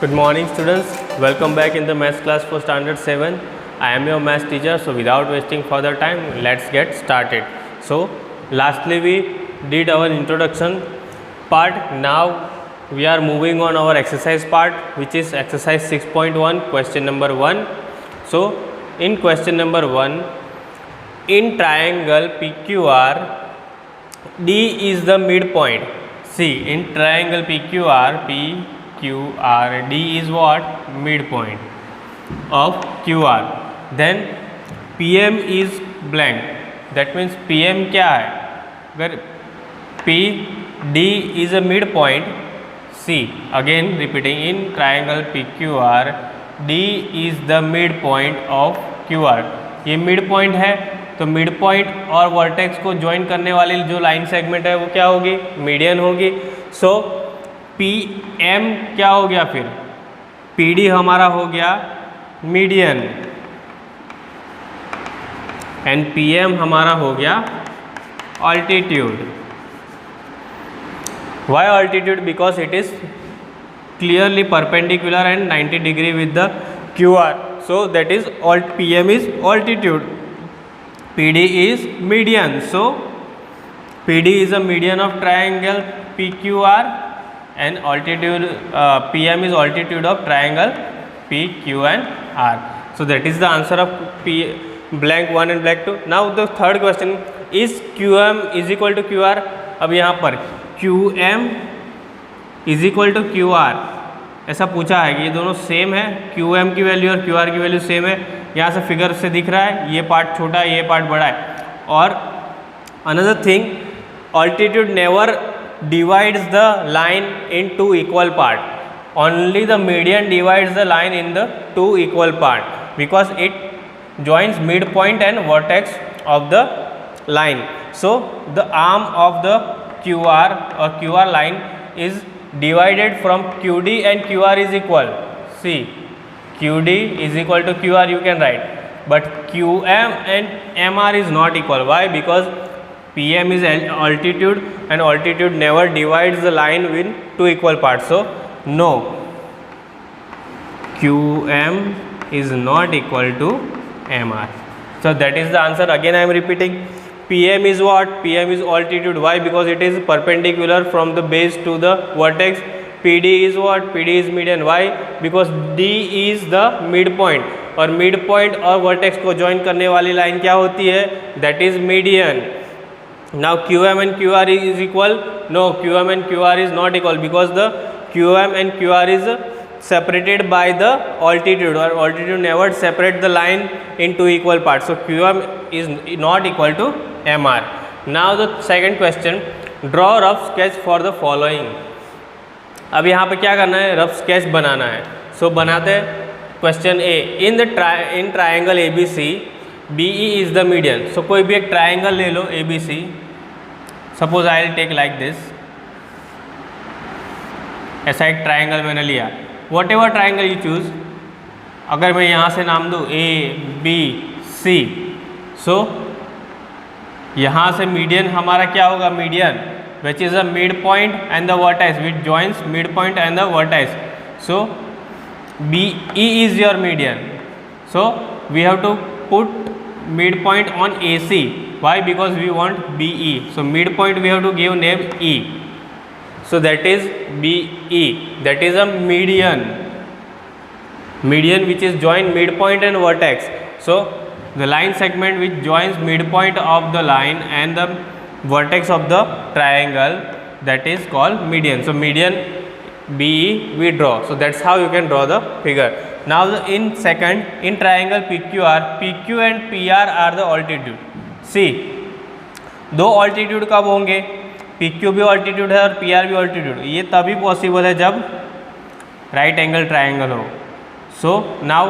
Good morning students, welcome back in the maths class for standard 7. I am your maths teacher, so without wasting further time, let's get started. So lastly we did our introduction part. Now we are moving on our exercise part, which is exercise 6.1 question number 1. So in question number 1, in triangle PQR, D is the midpoint. See, in triangle PQR, D is what? Midpoint of QR. Then PM is blank. That means PM क्या है? अगर PD is a midpoint, see, again repeating, in triangle PQR, D is the midpoint of QR. ये midpoint है, तो mid point और vertex को join करने वाली जो लाइन सेगमेंट है वो क्या होगी? मीडियन होगी. सो पी एम क्या हो गया? फिर पी डी हमारा हो गया मीडियन एंड पी एम हमारा हो गया altitude. Why altitude? Because it is clearly perpendicular and 90 degree with the Q R. So that is P M is altitude. PD is median, so PD is a median of triangle PQR and altitude PM is altitude of triangle PQ and R. So that is the answer of blank 1 and blank 2. Now the third question is QM is equal to QR. अब यहाँ पर QM is equal to QR ऐसा पूछा है कि ये दोनों same है, QM की वैल्यू और QR की वैल्यू सेम है. यहाँ से फिगर से दिख रहा है ये पार्ट छोटा है, ये पार्ट बड़ा है. और another thing, altitude never divides the line in two equal part. Only the median divides the line in the two equal part because it joins mid point and vertex of the line. So the arm of the QR और QR line is divided from QD and QR is equal. See, QD is equal to QR you can write, but QM and MR is not equal. Why? Because PM is altitude and altitude never divides the line in two equal parts. So no, QM is not equal to MR. So that is the answer. Again I am repeating, PM is what? PM is altitude. Why? Because it is perpendicular from the base to the vertex. PD is what? PD is median. Why? Because D is the midpoint और midpoint और vertex को join करने वाली line क्या होती है? That is median. Now QM and QR is equal? No, QM and QR is not equal because the QM and QR is separated by the altitude or altitude never separate the line into equal parts. So QM is not equal to MR. Now the second question, draw rough sketch for the following. अब यहाँ पे क्या करना है? Rough sketch बनाना है. So बनाते हैं. Question A, in triangle A B C B E is the median. So कोई भी एक ट्राइंगल ले लो A B C. Suppose I will take like this. ऐसा एक ट्राइंगल मैंने लिया. Whatever triangle you choose. अगर मैं यहाँ से नाम दूँ ए बी सी, सो यहाँ से मीडियन हमारा क्या होगा? Median which is a midpoint and the vertex which joins midpoint and the vertex. So BE is your median. So we have to put midpoint on AC. Why? Because we want BE. So midpoint we have to give name E. So that is BE. That is a median. Median which is join midpoint and vertex. So the line segment which joins midpoint of the line and the vertex of the triangle, that is called median. So median BE we draw. So that's how you can draw the figure. Now in second, in triangle PQR, PQ and PR are the altitude. See, दो altitude कब होंगे? PQ भी altitude है और PR भी altitude. ये तभी possible है जब right angle triangle हो. So now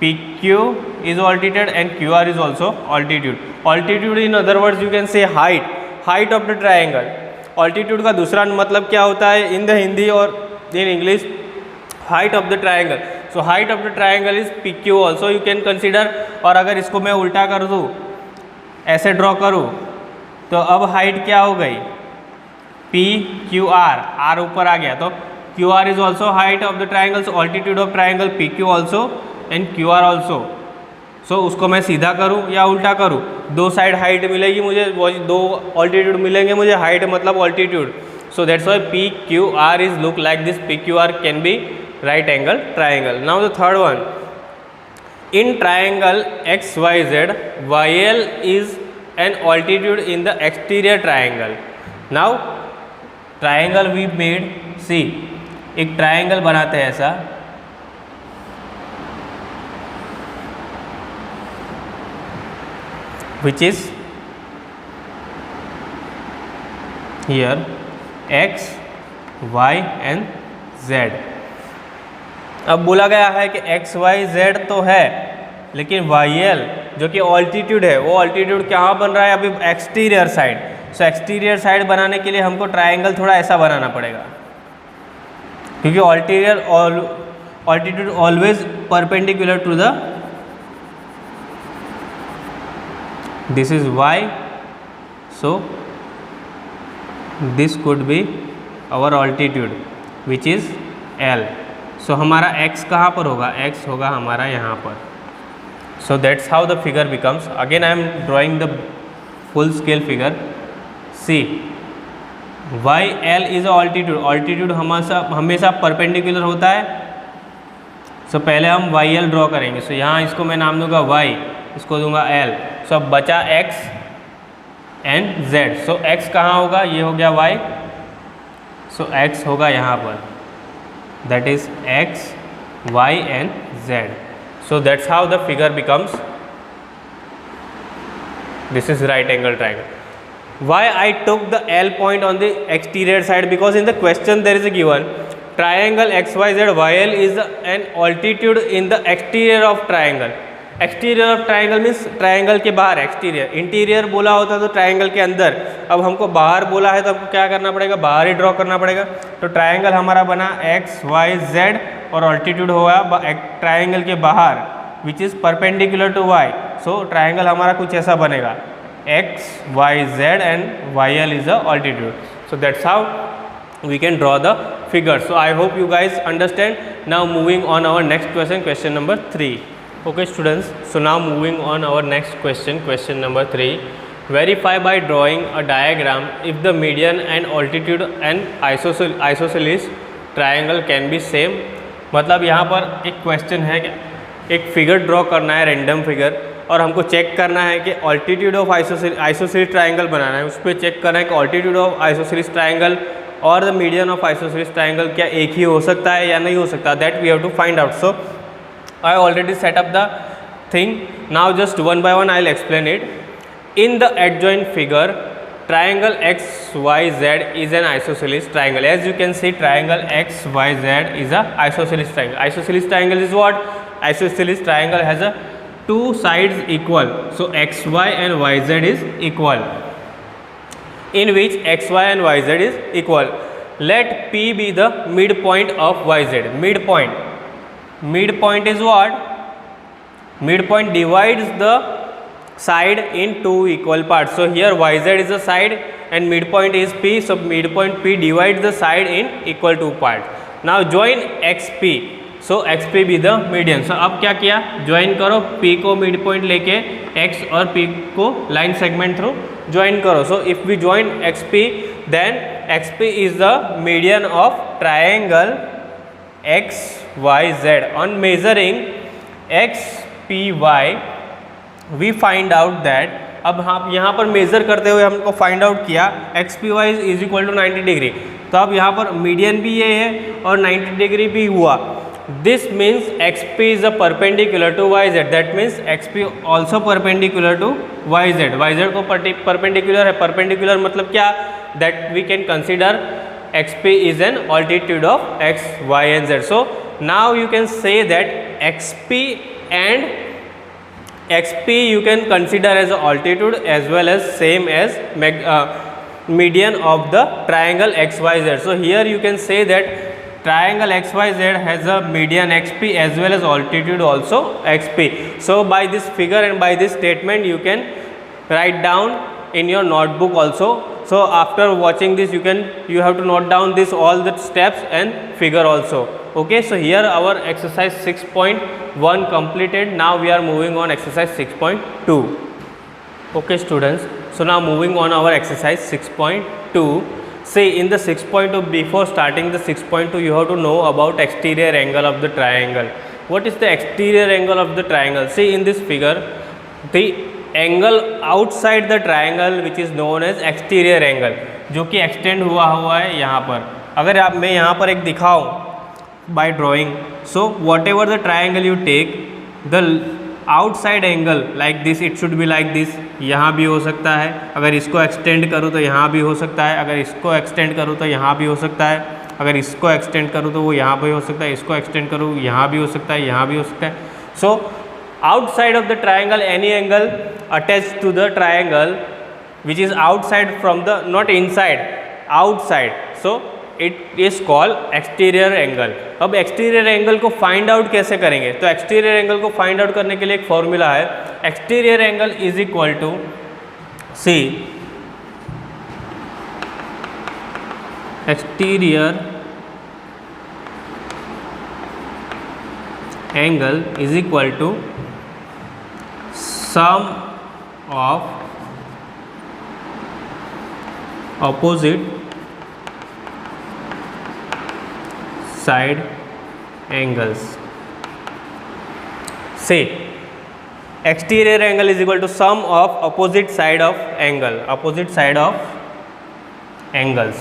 PQ is altitude and QR is also altitude. Altitude in other words you can say height of the triangle. Altitude का दूसरा मतलब क्या होता है in the Hindi और in English? Height of the triangle. So height of the triangle is PQ also you can consider. और अगर इसको मैं उल्टा कर दूँ, ऐसे ड्रॉ करूँ, तो अब हाइट क्या हो गई? PQR, R ऊपर आ गया तो QR is also height of the triangle, so altitude of triangle PQ also and QR also. So उसको मैं सीधा करूँ या उल्टा करूँ, दो साइड हाइट मिलेगी मुझे, दो ऑल्टीट्यूड मिलेंगे मुझे, हाइट मतलब altitude. So that's why PQR is look like this. PQR can be right angle triangle. Now the third one, in triangle XYZ, YL is an altitude in the exterior triangle. Now triangle we made, see एक triangle बनाते हैं ऐसा, which is here X, Y and Z. अब बोला गया है कि X, Y, Z तो है, लेकिन YL जो कि ऑल्टीट्यूड है, वो ऑल्टीट्यूड कहाँ बन रहा है अभी, एक्सटीरियर साइड. सो एक्सटीरियर साइड बनाने के लिए हमको ट्राइंगल थोड़ा ऐसा बनाना पड़ेगा, क्योंकि altitude always perpendicular to the, this is Y, so this could be our altitude which is L. So हमारा X कहाँ पर होगा, X होगा हमारा यहाँ पर. So that's how the figure becomes. Again I am drawing the full scale figure. See YL is altitude. Altitude हमेशा परपेंडिकुलर होता है. सो पहले हम YL ड्रॉ करेंगे. सो यहाँ इसको मैं नाम दूंगा Y, इसको दूंगा L. सो अब बचा X and Z. So X कहाँ होगा, ये हो गया Y. सो X होगा यहाँ पर, that is X, Y and Z. So that's how the figure becomes. This is right angle triangle. Why I took the L point on the exterior side, because in the question there is a given triangle XYZ YL is an altitude in the exterior of triangle. Exterior of triangle means triangle के बाहर. exterior, interior बोला होता तो triangle के अंदर, अब हमको बाहर बोला है तो हमको क्या करना पड़ेगा, बाहर ही ड्रॉ करना पड़ेगा. तो ट्राइंगल हमारा बना XYZ और ऑल्टीट्यूड हुआ ट्राइंगल के बाहर which is perpendicular to Y. So triangle हमारा कुछ ऐसा बनेगा, X, Y, Z and YL is the altitude. So that's how we can draw the figure. So I hope you guys understand. Now moving on our next question, question number 3. Okay students, so now moving on our next question, question number 3. Verify by drawing a diagram if the median and altitude and isosceles triangle can be same. मतलब यहाँ पर एक question है कि एक figure draw करना है, random figure, और हमको चेक करना है कि ऑल्टीट्यूड ऑफ आइसोसेलेस ट्राइंगल बनाना है. उस पर चेक करना है कि ऑल्टीट्यूड ऑफ आइसोसेलेस ट्राइंगल और the median of isosceles triangle क्या एक ही हो सकता है या नहीं हो सकता. That we have to find out. So I already set up the thing. Now just one by one I will explain it. In the adjoint figure triangle XYZ is an isosceles triangle. As you can see, triangle XYZ is a isosceles triangle. Isosceles triangle is what? Isosceles triangle has a two sides equal. So XY and YZ is equal. In which XY and YZ is equal. Let P be the midpoint of YZ. Midpoint. Midpoint is what? Midpoint divides the side in two equal parts. So here YZ is the side and midpoint is P. So midpoint P divides the side in equal two parts. Now join XP. So XP be the median. So अब क्या किया, join करो P को midpoint लेके X और P को line segment through join करो. So if we join XP, then XP is the median of triangle XYZ. On measuring XPY, we find out that, अब हम यहाँ पर मेज़र करते हुए हमको फाइंड आउट किया XPY is equal to 90 degree. तो अब यहाँ पर मीडियन भी ये है और 90 डिग्री भी हुआ. This means XP is a perpendicular to YZ. That means XP also perpendicular to YZ. YZ को परपेंडिकुलर है. परपेंडिकुलर मतलब क्या, that we can consider XP is an altitude of X, Y and Z. So now you can say that XP and XP you can consider as altitude as well as same as median of the triangle XYZ. So here you can say that triangle XYZ has a median XP as well as altitude also XP. So by this figure and by this statement you can write down in your notebook also. So after watching this you have to note down this all the steps and figure also. Okay, so here our exercise 6.1 completed. Now we are moving on exercise 6.2. Okay students, so now moving on our exercise 6.2. See, in the 6.2, before starting the 6.2 you have to know about exterior angle of the triangle. What is the exterior angle of the triangle? See, in this figure the angle outside the triangle which is known as exterior angle, जो कि extend हुआ है यहाँ पर. अगर आप मैं यहाँ पर एक दिखाऊँ by drawing, so whatever the triangle you take, the outside angle like this, it should be like this. यहाँ भी हो सकता है, अगर इसको extend करूँ तो यहाँ भी हो सकता है, अगर इसको extend करूँ तो यहाँ भी हो सकता है, अगर इसको extend करूँ तो वो यहाँ भी हो सकता है, इसको extend करूँ यहाँ भी हो सकता है, यहाँ भी हो सकता है. So outside of the triangle, any angle attached to the triangle which is outside from the, not inside, outside, so it is called exterior angle. अब exterior angle को find out कैसे करेंगे? तो exterior angle को find out करने के लिए एक formula है. Exterior angle is equal to, see, exterior angle is equal to sum of opposite side angles. Say, exterior angle is equal to sum of opposite side of angle, opposite side of angles.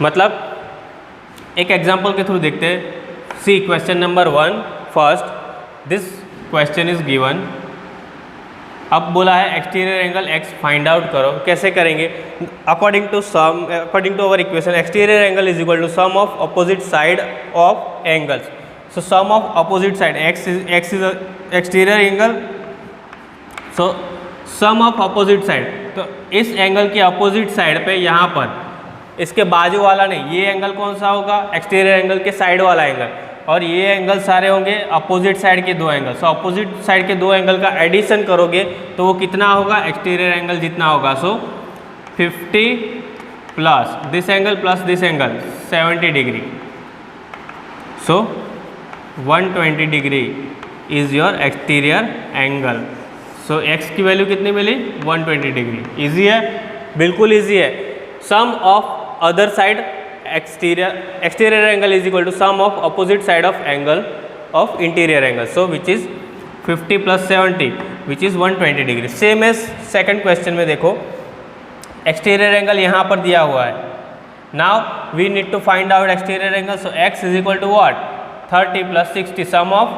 मतलब एक example के थ्रू देखते हैं. See, question number 1, first this question is given. अब बोला है exterior angle x find out करो. कैसे करेंगे? According to our equation, exterior angle is equal to sum of opposite side of angles. So sum of opposite side, x is exterior angle, so sum of opposite side. तो इस angle की opposite side पे यहाँ पर इसके बाजू वाला नहीं, ये एंगल कौन सा होगा? एक्सटीरियर एंगल के साइड वाला एंगल. और ये एंगल सारे होंगे अपोजिट साइड के दो एंगल. सो अपोजिट साइड के दो एंगल का एडिशन करोगे तो वो कितना होगा? एक्सटीरियर एंगल जितना होगा. So 50 plus this angle 70 degree. So 120 degree is your exterior angle. So x की वैल्यू कितनी मिली? 120 डिग्री. ईजी है, बिल्कुल ईजी है. Sum of other side exterior angle is equal to sum of opposite side of angle of interior angle. So which is 50 plus 70 which is 120 degree. Same as second question में देखो, exterior angle यहाँ पर दिया हुआ है. Now we need to find out exterior angle. So x is equal to what? 30 plus 60, sum of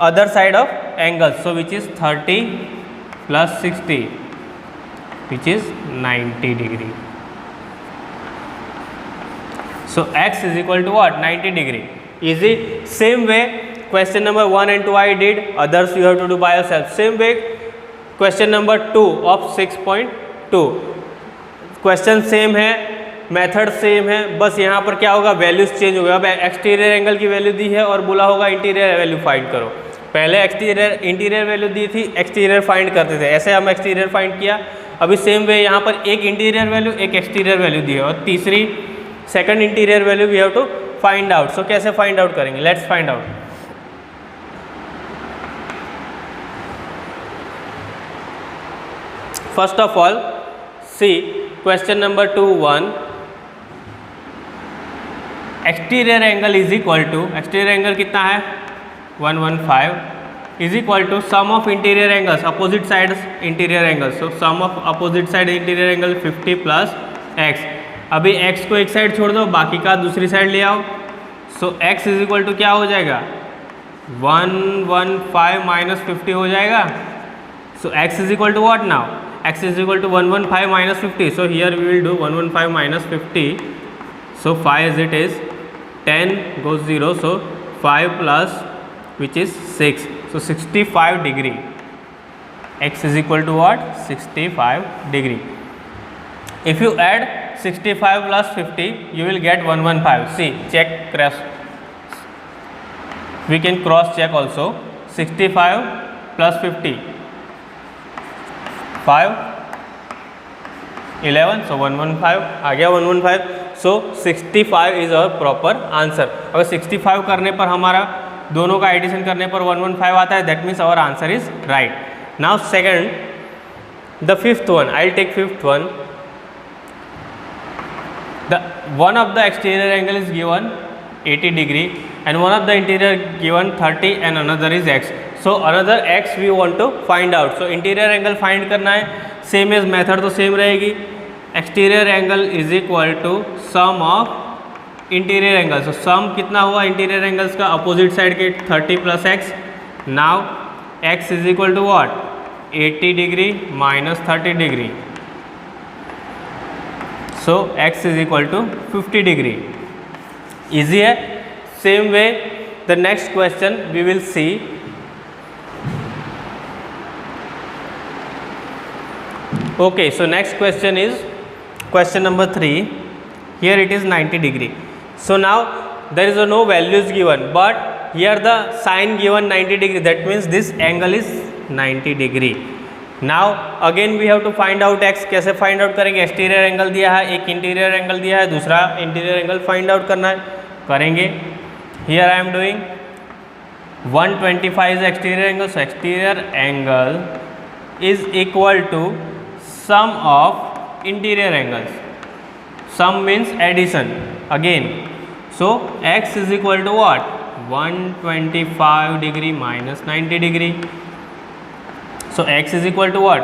other side of angles. So which is 30 plus 60 which is 90 degree. So x is equal to what? 90 degree. Easy. Same way question number 1 and 2 I did, others you have to do by yourself. Same way question number 2 of 6.2, question same है, method same है, बस यहाँ पर क्या होगा? Values change हो गया. अब एक्सटीरियर एंगल की वैल्यू दी है और बोला होगा इंटीरियर वैल्यू फाइंड करो. पहले इंटीरियर वैल्यू दी थी, एक्सटीरियर फाइंड करते थे, ऐसे हम एक्सटीरियर फाइंड किया. अभी सेम वे यहाँ पर एक इंटीरियर वैल्यू एक एक्सटीरियर वैल्यू दी है और तीसरी second interior value we have to find out. So कैसे फाइंड आउट करेंगे? Let's find out. First of all see question number 2.1, exterior angle is equal to, exterior angle कितना है? 115 is equal to sum of interior angles, opposite side interior angles. So sum of opposite side interior angle 50 plus x. अभी x को एक side छोड़ दो, बाकी का दूसरी साइड ले आओ. So x is equal to क्या हो जाएगा? 115 माइनस 50 हो जाएगा. So x is equal to what now? x is equal to 115 minus 50. So here we will do 115 minus 50. So 5 as it is, 10 goes 0. So 5 plus which is 6. So 65 degree. X is equal to what? 65 degree. If you add 65 plus 50, you will get 115. See, check, cross. We can cross check also. 65 plus 50. 5 11, so 115 आ गया 115. सो 65 is our proper answer. अगर 65 करने पर हमारा दोनों का addition करने पर 115 आता है, that means our answer is right. Now second, the fifth one, I will take fifth one. The one of the exterior angle is given 80 degree and one of the interior given 30 and another is x. So another x we want to find out. So interior angle find करना है, same as method तो same रहेगी. Exterior angle is equal to sum of interior angle. So sum कितना हुआ interior angles का, opposite side के 30 plus x. Now x is equal to what, 80 degree minus 30 degree. So x is equal to 50 degree. Easy है. Same way the next question we will see. Okay, so next question is question number 3. Here it is 90 degree. So now there is no values given, but here the sign given 90 degree, that means this angle is 90 degree. Now again we have to find out x. कैसे find out करेंगे, exterior angle दिया है, एक interior angle दिया है, दूसरा interior angle find out करना है, करेंगे. Here I am doing 125 is exterior angle, so exterior angle is equal to sum of interior angles. Sum means addition again. So x is equal to what, 125 degree minus 90 degree. So x is equal to what,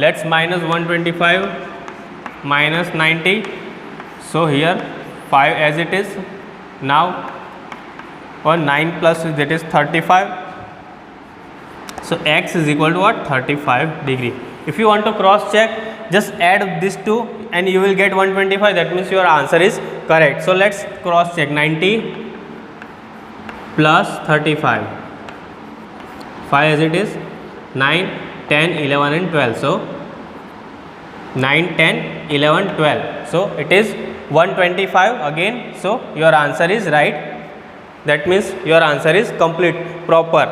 let's minus 125 minus 90. So here 5 as it is. Now 9 plus that is 35. So x is equal to what, 35 degree. If you want to cross check, just add this two and you will get 125. That means your answer is correct. So let's cross check. 90 plus 35, 5 as it is, 9, 10, 11 and 12. So 9, 10, 11, 12. So it is 125 again. So your answer is right. That means your answer is complete, proper.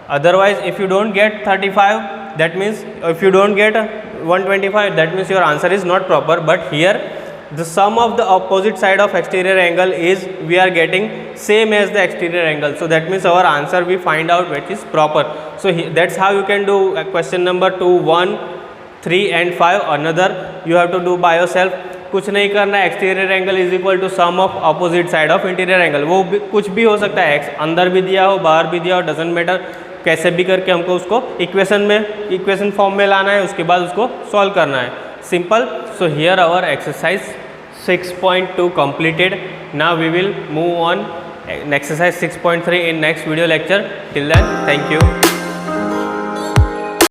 Otherwise if you don't get 35, that means if you don't get 125, that means your answer is not proper. But here the sum of the opposite side of exterior angle is we are getting same as the exterior angle. So that means our answer we find out which is proper. So that's how you can do question number 2, 1, 3 and 5. Another you have to do by yourself. कुछ नहीं करना है. Exterior angle is equal to sum of opposite side of interior angle. वो भी कुछ भी हो सकता है, अंदर भी दिया हो, बाहर भी दिया हो, डजेंट मैटर. कैसे भी करके हमको उसको इक्वेशन फॉर्म में लाना है, उसके बाद उसको सॉल्व करना है. Simple. So here our exercise 6.2 completed. Now we will move on exercise 6.3 in next video lecture. Till then, thank you.